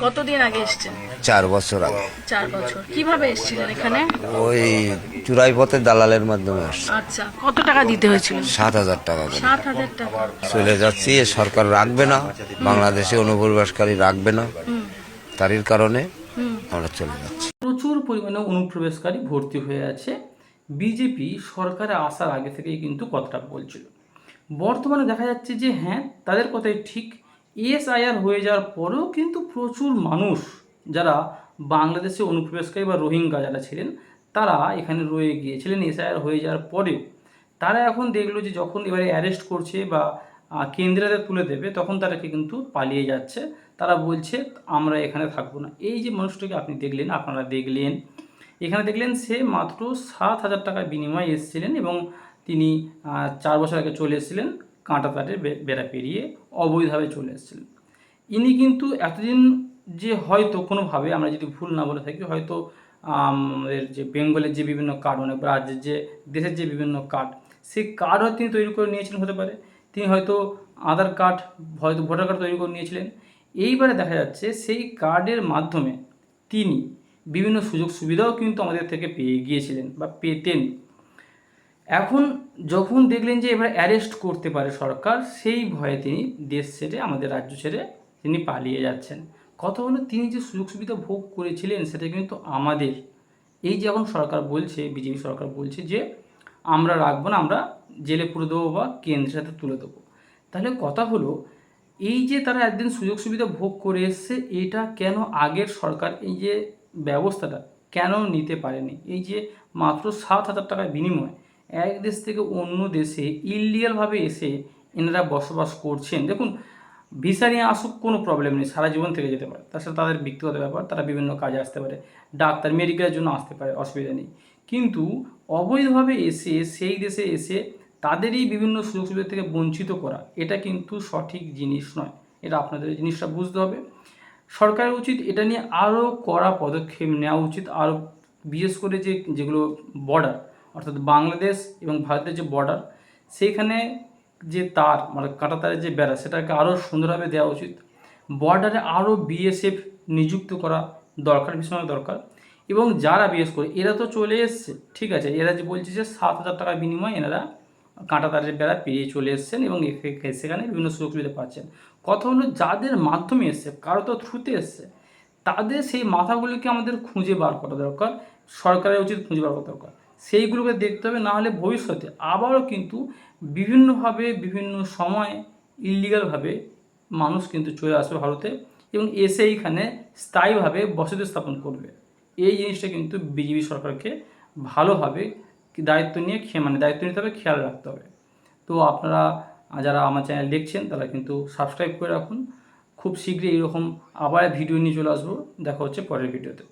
কতদিন আগে এসেছেন? 4 বছর আগে। 4 বছর। কিভাবে এসেছিলেন এখানে? ওই চুরাই পথে দালালের মাধ্যমে আসছে। আচ্ছা, কত টাকা দিতে হয়েছিল? 7,000 টাকা করে। 7,000 টাকা। চলে যাচ্ছি, এ সরকার রাখবে না, বাংলাদেশে অনুপ্রবেশকারী রাখবে না, তারই কারণে আমরা চলে যাচ্ছি। প্রচুর পরিমাণে অনুপ্রবেশকারী ভর্তি হয়ে আছে। বিজেপি সরকারে আসার আগে থেকেই কিন্তু কথাটা বলছিল। বর্তমানে দেখা যাচ্ছে যে হ্যাঁ, তাদের কথাই ঠিক। এসআইআর হয়ে যাওয়ার পরেও কিন্তু প্রচুর মানুষ যারা বাংলাদেশে অনুপ্রবেশকারী বা রোহিঙ্গা যারা ছিলেন তারা এখানে রয়ে গিয়েছিলেন এসআইআর হয়ে যাওয়ার পরেও। তারা এখন দেখলো যে যখন এবারে অ্যারেস্ট করছে বা কেন্দ্রে তুলে দেবে তখন তারাকে কিন্তু পালিয়ে যাচ্ছে। তারা বলছে আমরা এখানে থাকবো না। এই যে মানুষটাকে আপনি দেখলেন, আপনারা দেখলেন, এখানে দেখলেন সে মাত্র 7,000 টাকার বিনিময়ে এসেছিলেন এবং তিনি 4 বছর আগে চলে এসেছিলেন কাঁটা তারের বেড়া পেরিয়ে অবৈধভাবে চলে এসেছিলেন। ইনি কিন্তু এতদিন যে হয়তো কোনোভাবে আমরা যদি ভুল না বলে থাকি হয়তো আমাদের যে বেঙ্গলের যে বিভিন্ন কার্ড মানে রাজ্যের যে দেশের যে বিভিন্ন কার্ড সেই কার্ড হয়তো তিনি তৈরি করে নিয়েছিলেন হতে পারে। তিনি হয়তো আধার কার্ড হয়তো ভোটার কার্ড তৈরি করে নিয়েছিলেন। এইবারে দেখা যাচ্ছে সেই কার্ডের মাধ্যমে তিনি বিভিন্ন সুযোগ সুবিধাও কিন্তু আমাদের থেকে পেয়ে গিয়েছিলেন বা পেতেন। এখন যখন দেখলেন যে এবার অ্যারেস্ট করতে পারে সরকার, সেই ভয়ে তিনি দেশ ছেড়ে আমাদের রাজ্য ছেড়ে তিনি পালিয়ে যাচ্ছেন। কথা হলো তিনি যে সুযোগ সুবিধা ভোগ করেছিলেন সেটা কিন্তু আমাদের এই যে এখন সরকার বলছে, বিজেপি সরকার বলছে যে আমরা রাখবো না, আমরা জেলে পুরে দেবো বা কেন্দ্রের সাথে তুলে দেবো। তাহলে কথা হলো এই যে তারা একদিন সুযোগ সুবিধা ভোগ করে এসছে, এটা কেন আগের সরকার এই যে ব্যবস্থাটা কেন নিতে পারেনি? এই যে মাত্র 7,000 টাকার বিনিময়ে এক দেশ থেকে অন্য দেশে ইলিগালভাবে এসে এনারা বসবাস করছেন। দেখুন, ভিসা নিয়ে আসুক কোনো প্রবলেম নেই, সারা জীবন থেকে যেতে পারে, তার সাথে তাদের ব্যক্তিগত ব্যাপার, তারা বিভিন্ন কাজে আসতে পারে, ডাক্তার মেডিকেলের জন্য আসতে পারে, অসুবিধা নেই। কিন্তু অবৈধভাবে এসে সেই দেশে এসে তাদেরই বিভিন্ন সুযোগ সুবিধা থেকে বঞ্চিত করা, এটা কিন্তু সঠিক জিনিস নয়। এটা আপনাদের জিনিসটা বুঝতে হবে। সরকারের উচিত এটা নিয়ে আরও কড়া পদক্ষেপ নেওয়া উচিত। আরও বিশেষ করে যেগুলো বর্ডার অর্থাৎ বাংলাদেশ এবং ভারতের যে বর্ডার, সেইখানে যে তার মানে কাঁটা তারের যে বেড়া সেটাকে আরও সুন্দরভাবে দেওয়া উচিত। বর্ডারে আরও বিএসএফ নিযুক্ত করা দরকার, ভীষণ দরকার। এবং যারা বিশেষ করে এরা তো চলে এসছে, ঠিক আছে, এরা যে বলছে যে 7,000 টাকার বিনিময়ে এনারা কাঁটা তারের বেড়া পেরিয়ে চলে এসছেন এবং সেখানে বিভিন্ন সুযোগ সুবিধা পাচ্ছেন। কথা হলো যাদের মাধ্যমে এসছে, কারো তো থ্রুতে এসছে, তাদের সেই মাথাগুলিকে আমাদের খুঁজে বার করা দরকার। সরকারের উচিত খুঁজে বার করা দরকার, সেইগুলোকে দেখতে হবে। না হলে ভবিষ্যতে আবারও কিন্তু বিভিন্নভাবে বিভিন্ন সময় ইলিগালভাবে মানুষ কিন্তু চলে আসবে ভারতে এবং এসে এইখানে স্থায়ীভাবে বসতি স্থাপন করবে। এই জিনিসটা কিন্তু বিজেপি সরকারকে ভালোভাবে দায়িত্ব নিয়ে দায়িত্ব নিতে হবে, খেয়াল রাখতে হবে। তো আপনারা যারা আমার চ্যানেল দেখছেন তারা কিন্তু সাবস্ক্রাইব করে রাখুন। খুব শীঘ্রই এরকম আবার ভিডিও নিয়ে চলে আসবো। দেখা হচ্ছে পরের ভিডিওতে।